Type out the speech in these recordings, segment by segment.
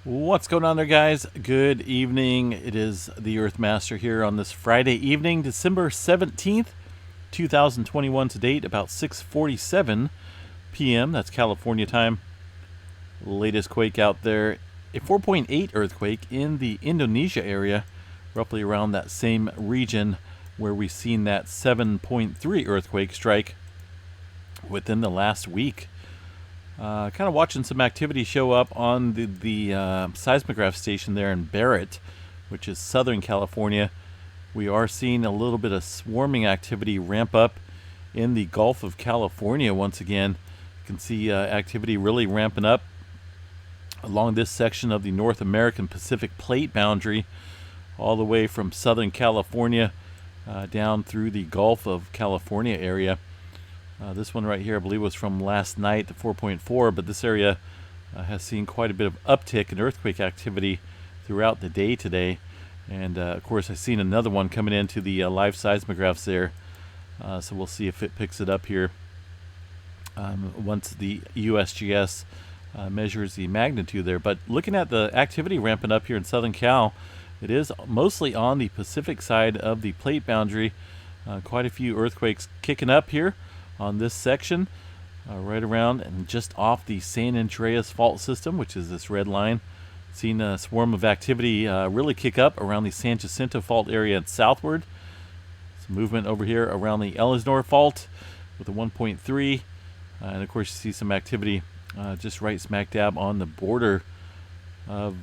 What's going on there, guys? Good evening. It is the Earthmaster here on this Friday evening, December 17th, 2021 to date, about 6:47 p.m. That's California time. Latest quake out there, a 4.8 earthquake in the Indonesia area, roughly around that same region where we've seen that 7.3 earthquake strike within the last week. Kind of watching some activity show up on the seismograph station there in Barrett, which is Southern California. We are seeing a little bit of swarming activity ramp up in the Gulf of California once again. You can see activity really ramping up along this section of the North American Pacific Plate boundary, all the way from Southern California down through the Gulf of California area. This one right here, I believe, was from last night, the 4.4, but this area has seen quite a bit of uptick in earthquake activity throughout the day today. And, of course, I've seen another one coming into the live seismographs there. So we'll see if it picks it up here once the USGS measures the magnitude there. But looking at the activity ramping up here in Southern Cal, it is mostly on the Pacific side of the plate boundary. Quite a few earthquakes kicking up here on this section, right around and just off the San Andreas fault system, which is this red line. Seen a swarm of activity really kick up around the San Jacinto fault area and southward. Some movement over here around the Elsinore fault with a 1.3, and of course you see some activity just right smack dab on the border of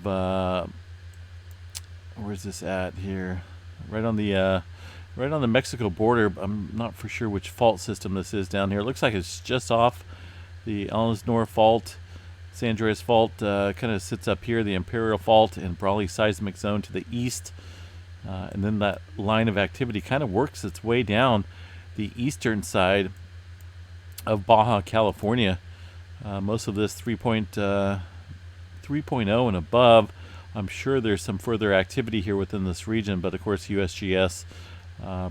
where's this at here? Right on the Mexico border. I'm not for sure which fault system this is down here. It looks like it's just off the Elsinore fault. San Andreas fault kind of sits up here, the Imperial fault and Brawley seismic zone to the east. And then that line of activity kind of works its way down the eastern side of Baja California. Most of this 3.0 and above. I'm sure there's some further activity here within this region, but of course USGS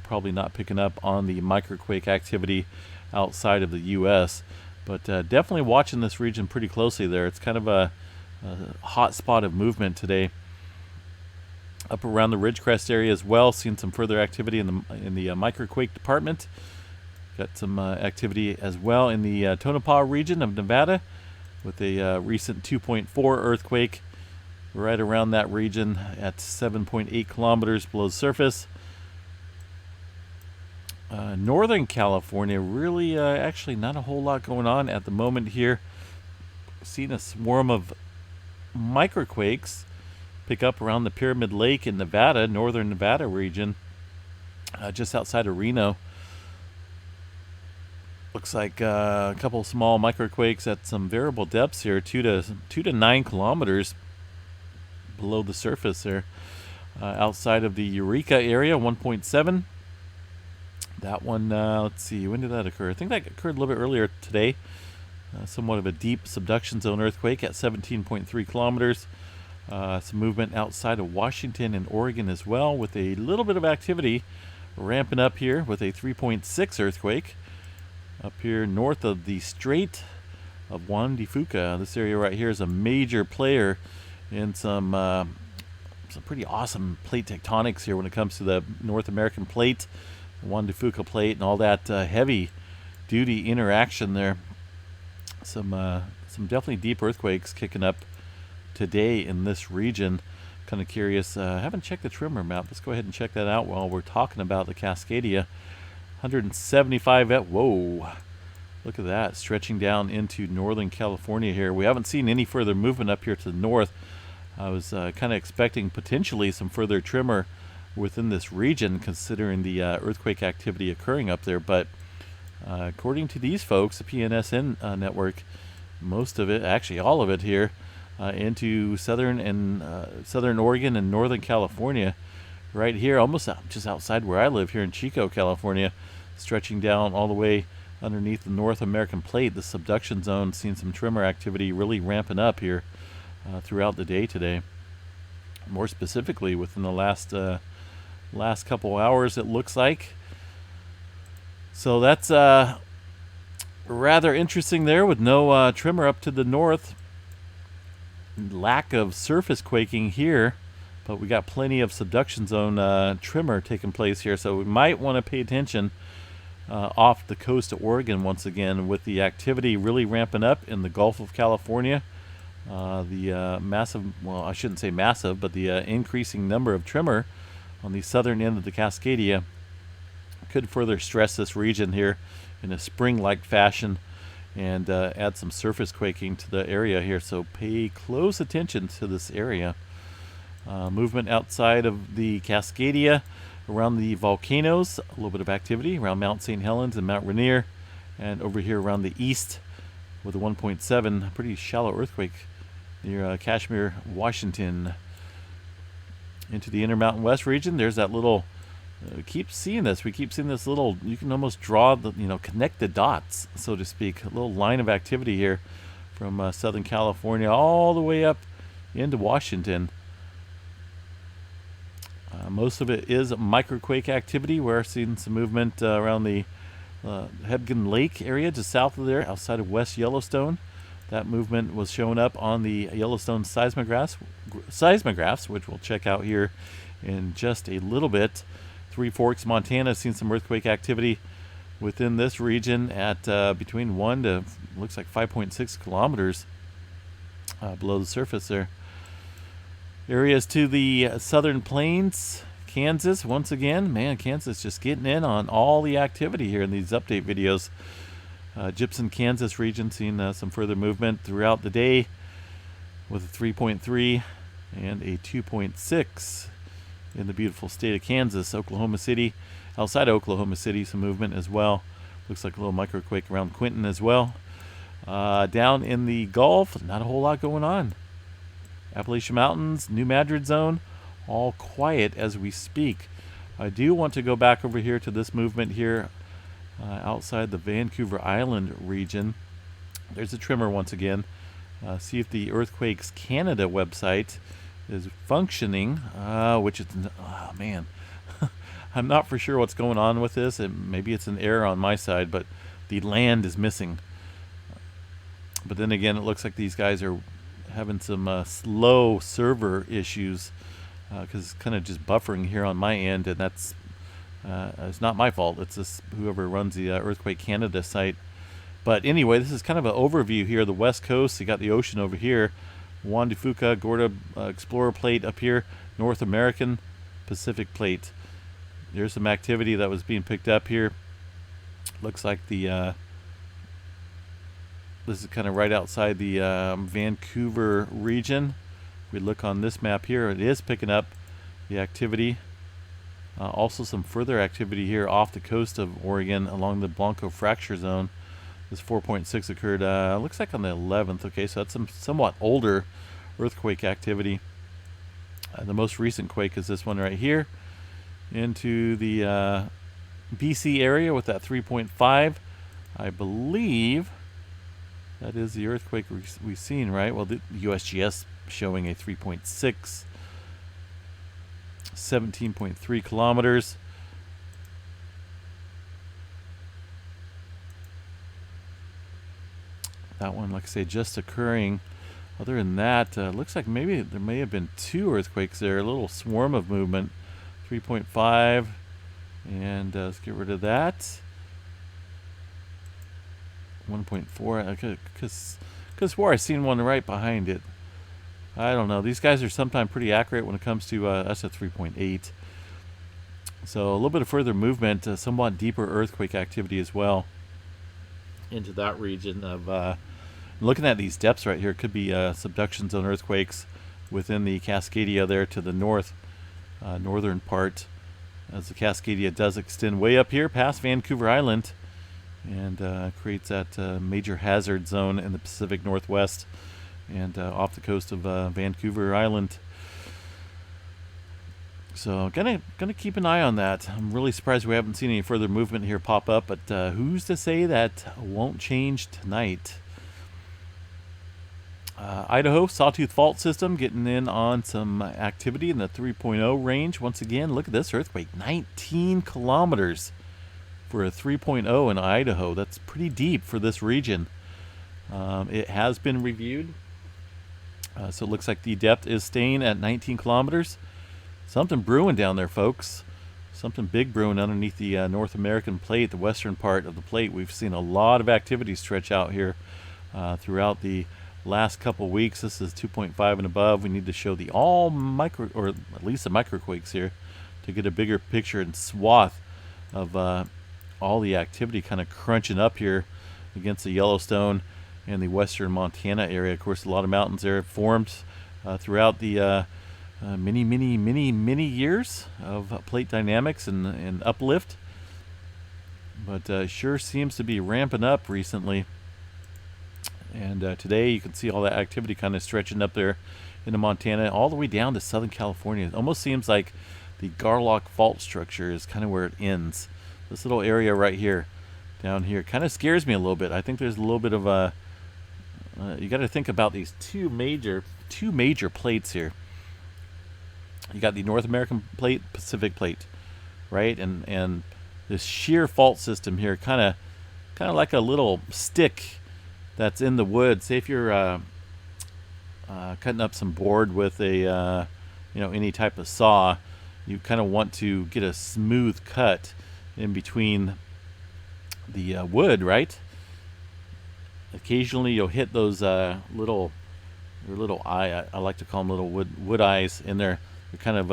probably not picking up on the microquake activity outside of the U.S., but definitely watching this region pretty closely there. It's kind of a hot spot of movement today. Up around the Ridgecrest area as well, seeing some further activity in the microquake department. Got some activity as well in the Tonopah region of Nevada with a recent 2.4 earthquake right around that region at 7.8 kilometers below the surface. Northern California, really actually not a whole lot going on at the moment here. Seen a swarm of microquakes pick up around the Pyramid Lake in Nevada, northern Nevada region, just outside of Reno. Looks like a couple small microquakes at some variable depths here, 2 to 9 kilometers below the surface there. Outside of the Eureka area, 1.7. That one, let's see, when did that occur? I think that occurred a little bit earlier today. Somewhat of a deep subduction zone earthquake at 17.3 kilometers. Some movement outside of Washington and Oregon as well, with a little bit of activity ramping up here with a 3.6 earthquake up here north of the Strait of Juan de Fuca. This area right here is a major player in some pretty awesome plate tectonics here when it comes to the North American plate, Juan de Fuca plate, and all that heavy duty interaction there. Some definitely deep earthquakes kicking up today in this region. Kind of curious. I haven't checked the tremor map. Let's go ahead and check that out while we're talking about the Cascadia. 175 at, whoa, look at that, stretching down into Northern California here. We haven't seen any further movement up here to the north. I was kind of expecting potentially some further tremor within this region, considering the earthquake activity occurring up there. But according to these folks, the PNSN network, most of it, actually all of it here, into southern Oregon and Northern California, right here, almost just outside where I live here in Chico, California, stretching down all the way underneath the North American plate. The subduction zone, seeing some tremor activity really ramping up here throughout the day today. More specifically, within the last couple hours, it looks like. So that's rather interesting there, with no tremor up to the north. lack of surface quaking here, but we got plenty of subduction zone tremor taking place here, so we might want to pay attention off the coast of Oregon once again, with the activity really ramping up in the Gulf of California. The massive, well, I shouldn't say massive, but the increasing number of tremor on the southern end of the Cascadia could further stress this region here in a spring-like fashion and add some surface quaking to the area here. So pay close attention to this area. Movement outside of the Cascadia around the volcanoes, a little bit of activity around Mount St. Helens and Mount Rainier, and over here around the east with a 1.7, pretty shallow earthquake near Kashmir, Washington. Into the Intermountain West region, there's that little, we keep seeing this little, you can almost draw the, connect the dots, so to speak, a little line of activity here from Southern California all the way up into Washington. Most of it is microquake activity. We're seeing some movement around the Hebgen Lake area just south of there, outside of West Yellowstone. That movement was showing up on the Yellowstone seismographs, which we'll check out here in just a little bit. Three Forks, Montana, seen some earthquake activity within this region at between 1 to, looks like 5.6 kilometers below the surface there. Areas to the southern plains, Kansas, once again, man, Kansas just getting in on all the activity here in these update videos. Gibson, Kansas region seeing some further movement throughout the day with a 3.3 and a 2.6 in the beautiful state of Kansas. Oklahoma City, outside of Oklahoma City, some movement as well. Looks like a little microquake around Quinton as well. Down in the Gulf, not a whole lot going on. Appalachian Mountains, New Madrid Zone, all quiet as we speak. I do want to go back over here to this movement here outside the Vancouver Island region. There's a tremor once again. See if the Earthquakes Canada website is functioning, which is, oh man, I'm not for sure what's going on with this. Maybe it's an error on my side, but the land is missing. But then again, it looks like these guys are having some slow server issues because it's kind of just buffering here on my end, and that's it's not my fault. It's just whoever runs the Earthquake Canada site. But anyway, this is kind of an overview here of the west coast. You got the ocean over here, Juan de Fuca, Gorda Explorer Plate up here, North American Pacific Plate. There's some activity that was being picked up here. Looks like the this is kind of right outside the Vancouver region. If we look on this map here, it is picking up the activity. Also some further activity here off the coast of Oregon along the Blanco fracture zone. This 4.6 occurred, looks like on the 11th. Okay, so that's some somewhat older earthquake activity. The most recent quake is this one right here into the BC area with that 3.5. I believe that is the earthquake we've seen, right? Well, the USGS showing a 3.6, 17.3 kilometers. That one, like I say, just occurring. Other than that, looks like maybe there may have been two earthquakes there. A little swarm of movement. 3.5. And let's get rid of that. 1.4. Because where I seen one right behind it. I don't know. These guys are sometimes pretty accurate when it comes to us at 3.8. So a little bit of further movement, somewhat deeper earthquake activity as well into that region of looking at these depths right here. Could be subduction zone earthquakes within the Cascadia there to the north, northern part, as the Cascadia does extend way up here past Vancouver Island and creates that major hazard zone in the Pacific Northwest and off the coast of Vancouver Island. So gonna keep an eye on that. I'm really surprised we haven't seen any further movement here pop up, but who's to say that won't change tonight? Idaho, Sawtooth Fault System getting in on some activity in the 3.0 range. Once again, look at this earthquake, 19 kilometers for a 3.0 in Idaho. That's pretty deep for this region. It has been reviewed. So it looks like the depth is staying at 19 kilometers. Something brewing down there, folks. Something big brewing underneath the North American plate, the western part of the plate. We've seen a lot of activity stretch out here throughout the last couple weeks. This is 2.5 and above. We need to show the all micro, or at least the microquakes here, to get a bigger picture and swath of all the activity kind of crunching up here against the Yellowstone and the western Montana area. Of course, a lot of mountains there formed throughout the many years of plate dynamics and uplift, but sure seems to be ramping up recently. And today you can see all that activity kind of stretching up there into Montana all the way down to Southern California. It almost seems like the Garlock fault structure is kind of where it ends. This little area right here down here kind of scares me a little bit. I think there's a little bit of a you got to think about these two major plates here. You got the North American plate, Pacific plate, right? And this shear fault system here, kind of like a little stick that's in the wood. Say if you're cutting up some board with a any type of saw, you kind of want to get a smooth cut in between the wood, right? Occasionally you'll hit those little eye. I like to call them little wood eyes in there. They're kind of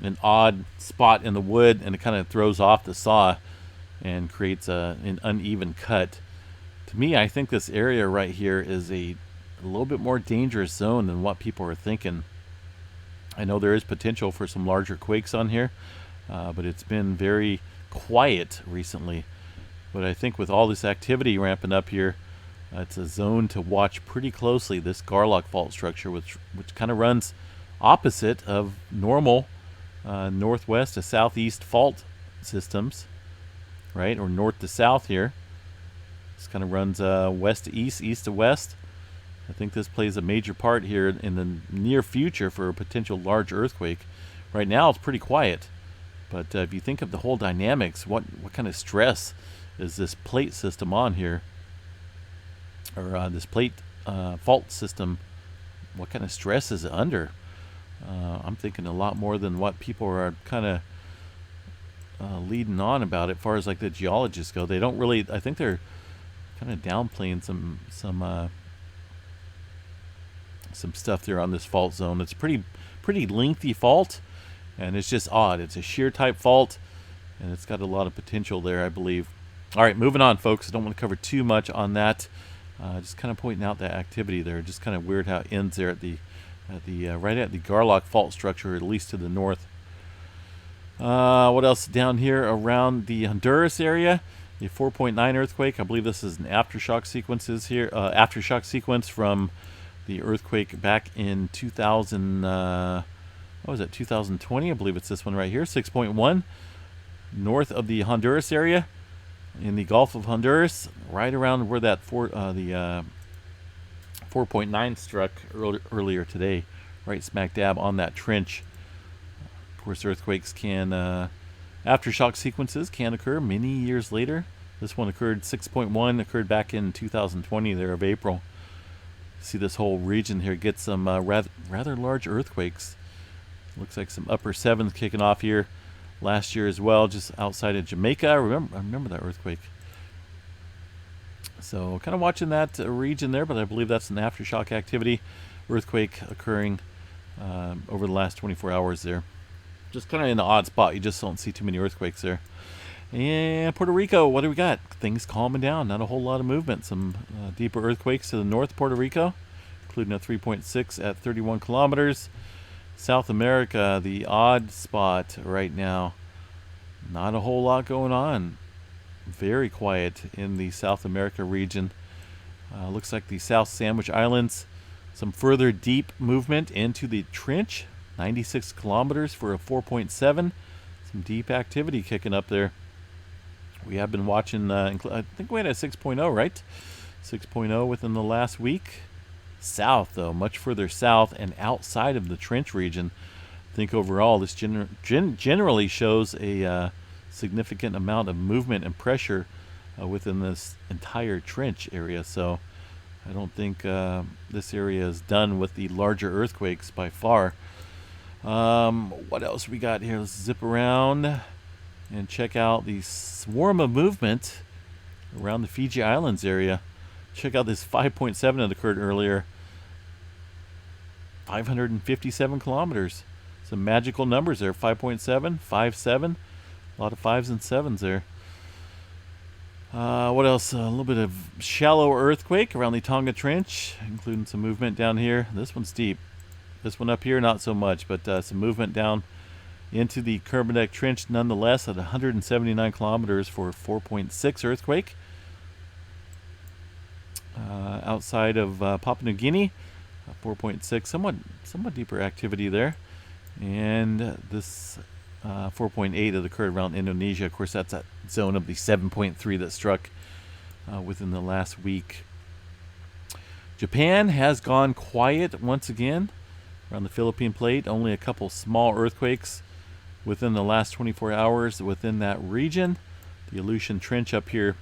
an odd spot in the wood, and it kind of throws off the saw and creates an uneven cut. To me, I think this area right here is a little bit more dangerous zone than what people are thinking. I know there is potential for some larger quakes on here, but it's been very quiet recently. But I think with all this activity ramping up here, it's a zone to watch pretty closely, this Garlock fault structure, which kind of runs opposite of normal northwest to southeast fault systems, right? Or north to south here. This kind of runs west to east, east to west. I think this plays a major part here in the near future for a potential large earthquake. Right now it's pretty quiet, but if you think of the whole dynamics, what kind of stress is this plate system on here, or this plate fault system, what kind of stress is it under? I'm thinking a lot more than what people are kind of leading on about it, as far as like the geologists go. They don't really, I think they're kind of downplaying some stuff there on this fault zone. It's pretty lengthy fault, and it's just odd. It's a shear type fault, and it's got a lot of potential there, I believe. All right, moving on, folks. I don't want to cover too much on that. Just kind of pointing out that activity there. Just kind of weird how it ends there right at the Garlock fault structure, at least to the north. What else down here around the Honduras area? The 4.9 earthquake. I believe this is an aftershock sequence from the earthquake back in 2020. I believe it's this one right here, 6.1, north of the Honduras area, in the Gulf of Honduras, right around where that 4.9 struck earlier today, right smack dab on that trench. Of course, earthquakes aftershock sequences can occur many years later. This one occurred 6.1, occurred back in 2020 there of April. See this whole region here get some rather large earthquakes. Looks like some upper sevens kicking off here last year as well, just outside of Jamaica. I remember that earthquake. So kind of watching that region there, but I believe that's an aftershock activity. Earthquake occurring over the last 24 hours there. Just kind of in an odd spot. You just don't see too many earthquakes there. And Puerto Rico, what do we got? Things calming down. Not a whole lot of movement. Some deeper earthquakes to the north of Puerto Rico, including a 3.6 at 31 kilometers. South America, the odd spot right now. Not a whole lot going on. Very quiet in the South America region. Looks like the South Sandwich Islands. Some further deep movement into the trench. 96 kilometers for a 4.7. Some deep activity kicking up there. We have been watching, I think we had a 6.0, right? 6.0 within the last week. South, though, much further south and outside of the trench region. I think overall this generally shows a significant amount of movement and pressure within this entire trench area. So I don't think this area is done with the larger earthquakes by far. What else we got here? Let's zip around and check out the swarm of movement around the Fiji Islands area. Check out this 5.7 that occurred earlier. 557 kilometers. Some magical numbers there. 5.7, 5.7. A lot of 5s and 7s there. What else? A little bit of shallow earthquake around the Tonga Trench, including some movement down here. This one's deep. This one up here, not so much, but some movement down into the Kermadec Trench nonetheless at 179 kilometers for 4.6 earthquake. Outside of Papua New Guinea, 4.6, somewhat deeper activity there. And this 4.8 that occurred around Indonesia. Of course, that's that zone of the 7.3 that struck within the last week. Japan has gone quiet once again around the Philippine plate. Only a couple small earthquakes within the last 24 hours within that region. The Aleutian Trench up here.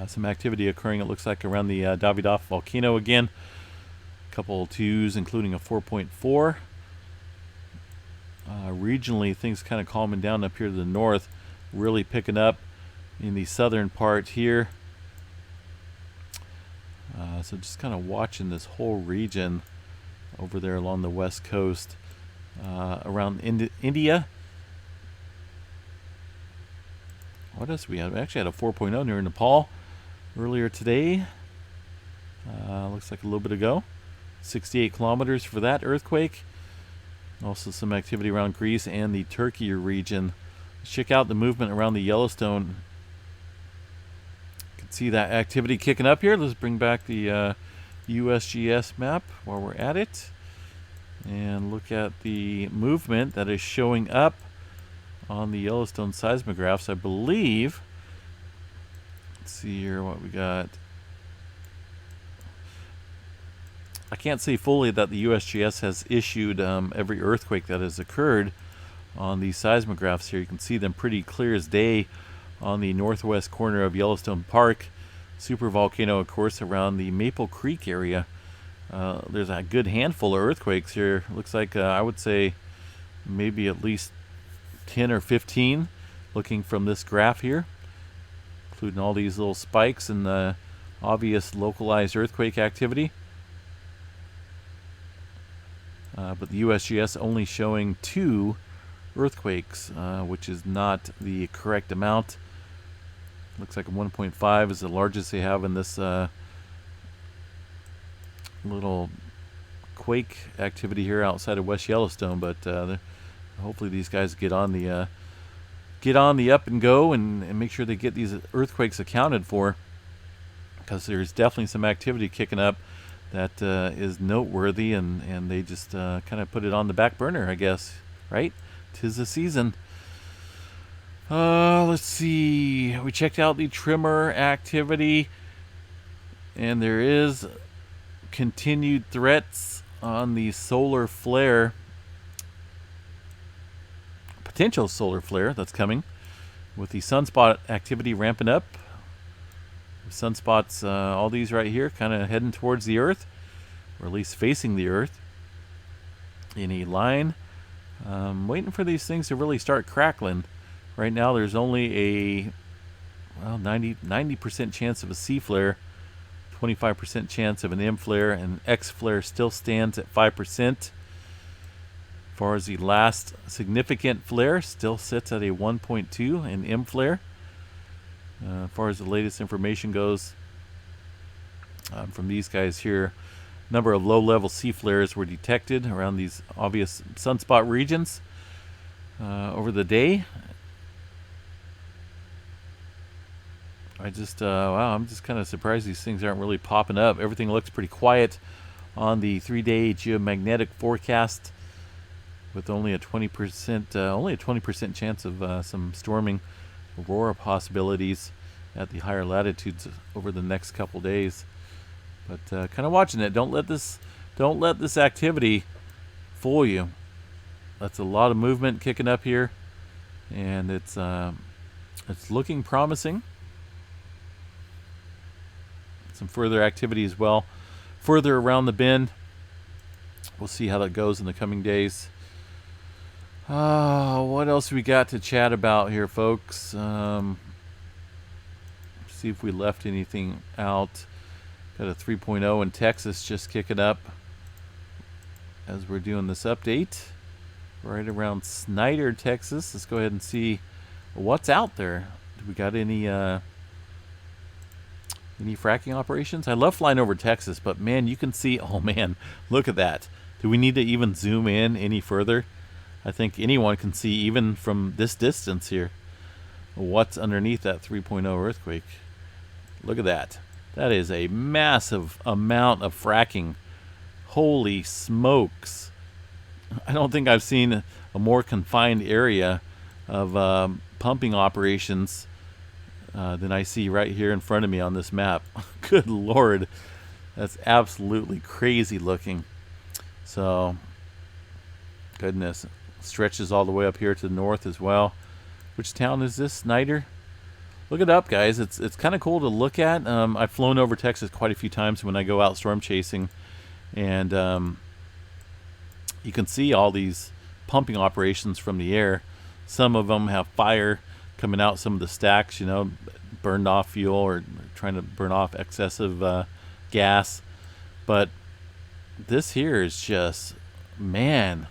Some activity occurring, it looks like, around the Davidoff volcano again. A couple 2s, including a 4.4. Regionally, things kind of calming down up here to the north, really picking up in the southern part here. So just kind of watching this whole region over there along the west coast, around India. What else we had? We actually had a 4.0 near Nepal earlier today. Looks like a little bit ago. 68 kilometers for that earthquake. Also some activity around Greece and the Turkey region. Check out the movement around the Yellowstone. You can see that activity kicking up here. Let's bring back the USGS map while we're at it. And look at the movement that is showing up on the Yellowstone seismographs, I believe. Let's see here what we got. I can't say fully that the USGS has issued every earthquake that has occurred on these seismographs here. You can see them pretty clear as day on the northwest corner of Yellowstone Park. Supervolcano, of course, around the Maple Creek area. There's a good handful of earthquakes here. Looks like, I would say, maybe at least 10 or 15, looking from this graph here, including all these little spikes and the obvious localized earthquake activity. But the USGS only showing 2 earthquakes, which is not the correct amount. Looks like a 1.5 is the largest they have in this little quake activity here outside of West Yellowstone. But hopefully these guys get on the up and go and make sure they get these earthquakes accounted for, because there's definitely some activity kicking up that is noteworthy, and they just kind of put it on the back burner, I guess, right? 'Tis the season. Let's see. We checked out the tremor activity, and there is continued threats on the solar flare, potential solar flare that's coming, with the sunspot activity ramping up. Sunspots, all these right here, kind of heading towards the Earth, or at least facing the Earth in a line. Waiting for these things to really start crackling. Right now there's only a 90% chance of a C flare, 25% chance of an M flare, and X flare still stands at 5%. As far as the last significant flare, still sits at a 1.2 in M flare. As far as the latest information goes, from these guys here, number of low-level C flares were detected around these obvious sunspot regions over the day. I'm just kind of surprised these things aren't really popping up. Everything looks pretty quiet on the 3-day geomagnetic forecast, with only a 20% chance of some storming aurora possibilities at the higher latitudes over the next couple days. But kind of watching it. Don't let this activity fool you. That's a lot of movement kicking up here, and it's looking promising. some further activity as well further around the bend. We'll see how that goes in the coming days. What else we got to chat about here, folks? See if we left anything out. Got a 3.0 in Texas just kicking up as we're doing this update. Right around Snyder, Texas. Let's go ahead and see what's out there. Do we got any fracking operations? I love flying over Texas, but man, you can see, oh man, look at that. Do we need to even zoom in any further? I think anyone can see, even from this distance here, what's underneath that 3.0 earthquake. Look at that. That is a massive amount of fracking. Holy smokes. I don't think I've seen a more confined area of pumping operations than I see right here in front of me on this map. Good Lord. That's absolutely crazy looking. So, goodness. Stretches all the way up here to the north as well. Which town is this? Snyder? Look it up, guys. It's kind of cool to look at. I've flown over Texas quite a few times when I go out storm chasing. And you can see all these pumping operations from the air. Some of them have fire coming out some of the stacks, you know, burned off fuel or trying to burn off excessive gas. But this here is just, man,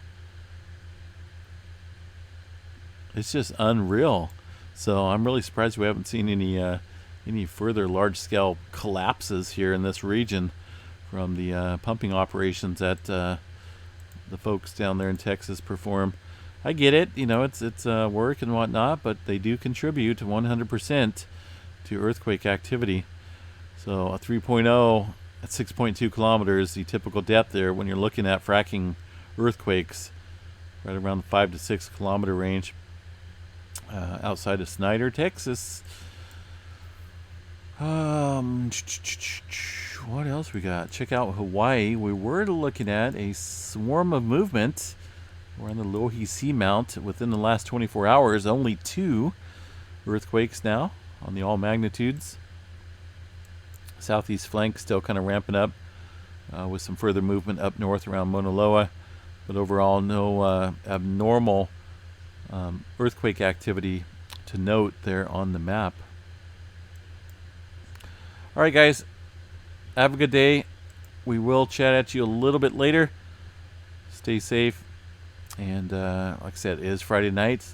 it's just unreal. So I'm really surprised we haven't seen any further large-scale collapses here in this region from the pumping operations that the folks down there in Texas perform. I get it, you know, it's work and whatnot, but they do contribute 100% to earthquake activity. So a 3.0 at 6.2 kilometers, the typical depth there when you're looking at fracking earthquakes, right around the 5 to 6 kilometer range, outside of Snyder, Texas. What else we got? Check out Hawaii. We were looking at a swarm of movement. We're on the Lohe Seamount within the last 24 hours. Only 2 earthquakes now on the all magnitudes. Southeast flank still kind of ramping up with some further movement up north around Mauna Loa. But overall, no abnormal earthquake activity to note there on the map. All right, guys. Have a good day. We will chat at you a little bit later. Stay safe. And like I said, it is Friday night.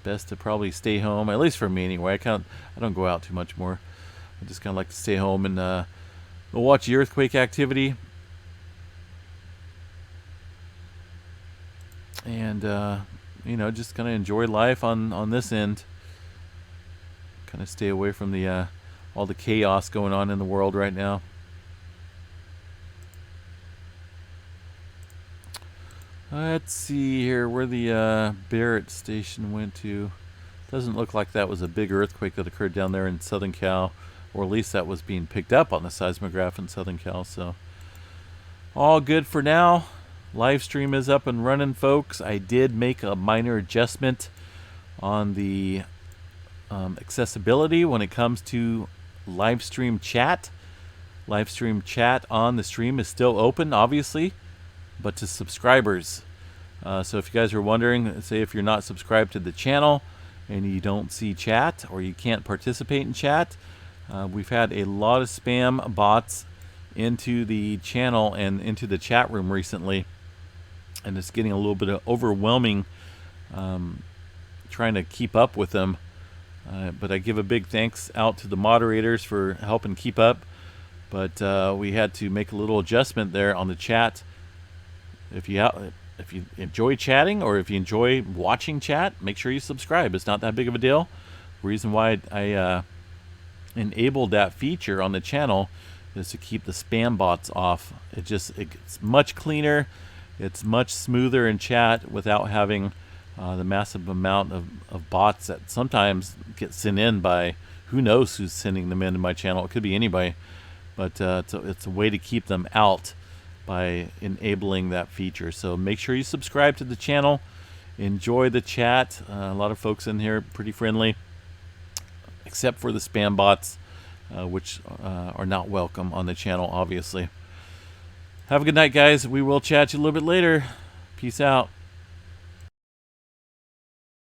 Best to probably stay home, at least for me anyway. I don't go out too much more. I just kind of like to stay home and watch the earthquake activity. And you know, just kind of enjoy life on this end. Kind of stay away from the all the chaos going on in the world right now. Let's see here where the Barrett station went to. Doesn't look like that was a big earthquake that occurred down there in Southern Cal, or at least that was being picked up on the seismograph in Southern Cal. So all good for now. Live stream is up and running, folks. I did make a minor adjustment on the accessibility when it comes to live stream chat. Live stream chat on the stream is still open, obviously, but to subscribers. So if you guys are wondering, say if you're not subscribed to the channel and you don't see chat or you can't participate in chat, we've had a lot of spam bots into the channel and into the chat room recently, and it's getting a little bit of overwhelming trying to keep up with them. But I give a big thanks out to the moderators for helping keep up. But we had to make a little adjustment there on the chat. If you enjoy chatting or if you enjoy watching chat, make sure you subscribe. It's not that big of a deal. The reason why I enabled that feature on the channel is to keep the spam bots off. It's much cleaner. It's much smoother in chat without having the massive amount of bots that sometimes get sent in by who knows who's sending them into my channel. It could be anybody, but it's a way to keep them out by enabling that feature. So make sure you subscribe to the channel. Enjoy the chat. A lot of folks in here pretty friendly, except for the spam bots. which are not welcome on the channel, obviously. Have a good night, guys. We will chat you a little bit later. Peace out.